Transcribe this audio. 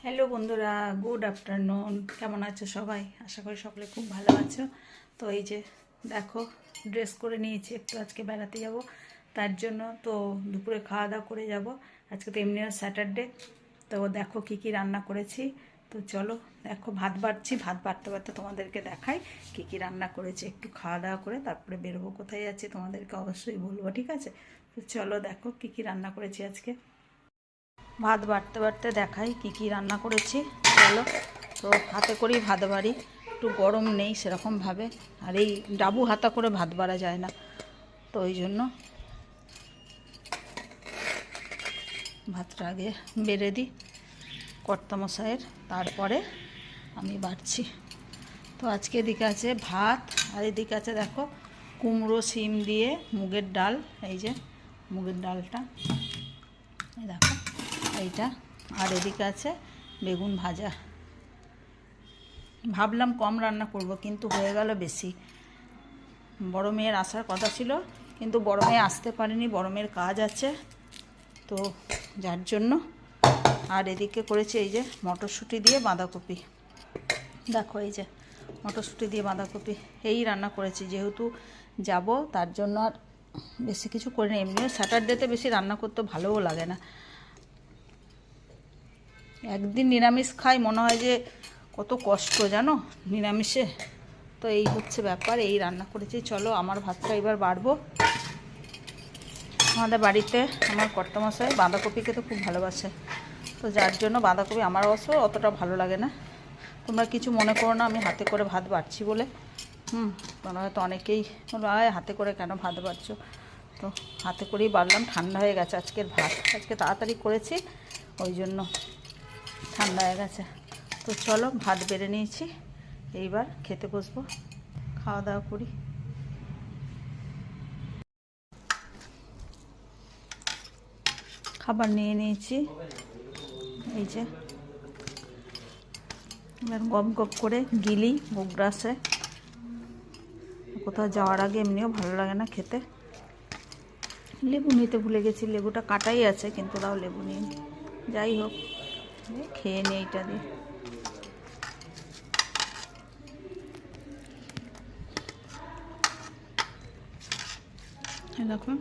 Hello বন্ধুরা, good afternoon. কেমন আছো সবাই? আশা করি সকলে খুব ভালো আছো। তো এই যে দেখো, ড্রেস করে নিয়েছি, একটু আজকে বেড়াতে যাব, তার জন্য তো দুপুরে খাওয়া দাওয়া করে যাব। আজকে তো এমনিও স্যাটারডে। তো দেখো কি কি রান্না করেছি। তো চলো দেখো, ভাত বাড়ছি, ভাত বাড়তে বাড়তে তোমাদেরকে দেখাই কি কি রান্না করেছি। একটু খাওয়া দাওয়া করে তারপরে বেরোবো, কোথায় যাচ্ছি তোমাদেরকে অবশ্যই বলবো, ঠিক আছে? তো চলো দেখো কি কি রান্না করেছি আজকে। ভাত বাড়তে বাড়তে দেখাই কি কি রান্না করেছি। চলো, তো হাতে করেই ভাত বাড়ি, একটু গরম নেই সেরকমভাবে, আর এই ডাবু হাতা করে ভাত বাড়া যায় না, তো ওই জন্য ভাতটা আগে বেড়ে দিই কর্তামশাইয়ের, তারপরে আমি বাড়ছি। তো আজকে এদিকে আছে ভাত, আর এদিকে আছে দেখো কুমড়ো শিম দিয়ে মুগের ডাল। এই যে মুগের ডালটা, এই দেখো এইটা, আর এদিকে আছে বেগুন ভাজা। ভাবলাম কম রান্না করব, কিন্তু হয়ে গেল বেশি। বড় মেয়ের আসার কথা ছিল, কিন্তু বড় মেয়ে আসতে পারেনি, বড় মেয়ের কাজ আছে, তো যার জন্য। আর এদিকে করেছি এই যে মটরশুঁটি দিয়ে বাঁধাকপি। দেখো এই যে মটরশুঁটি দিয়ে বাঁধাকপি এই রান্না করেছি, যেহেতু যাব তার জন্য। আর বেশি কিছু করিনি, এমনিও স্যাটারডেতে বেশি রান্না করতে ভালোও লাগে না। একদিন নিরামিষ খাই, মনে হয় যে কত কষ্ট জানো নিরামিষে। তো এই হচ্ছে ব্যাপার, এই রান্না করেছি। চলো আমার ভাতটা এবার বাড়বো। আমাদের বাড়িতে আমার কর্তামশাই বাঁধাকপি খেতে খুব ভালোবাসে, তো যার জন্য বাঁধাকপি আমার অবশ্য অতটা ভালো লাগে না। তোমরা কিছু মনে করো না, আমি হাতে করে ভাত বাড়ছি বলে। তোমরা হয়তো অনেকেই হাতে করে কেন ভাত বাড়ছো, তো হাতে করেই বাড়লাম। ঠান্ডা হয়ে গেছে আজকের ভাত, আজকে তাড়াতাড়ি করেছি, ওই জন্য ঠান্ডা হয়ে গেছে। তো চলো ভাত বেড়ে নিয়েছি, এইবার খেতে বসবো, খাওয়া দাওয়া করি। খাবার নিয়ে নিয়েছি, এই যে এবার গপ গপ করে গিলি মুগরাসে। কোথাও যাওয়ার আগে এমনিও ভালো লাগে না খেতে। লেবু নিতে ভুলে গেছি, লেবুটা কাটাই আছে, কিন্তু তাও লেবু নিয়ে নিই। যাই হোক, খেয়ে নিই এইটা দিয়ে। দেখুন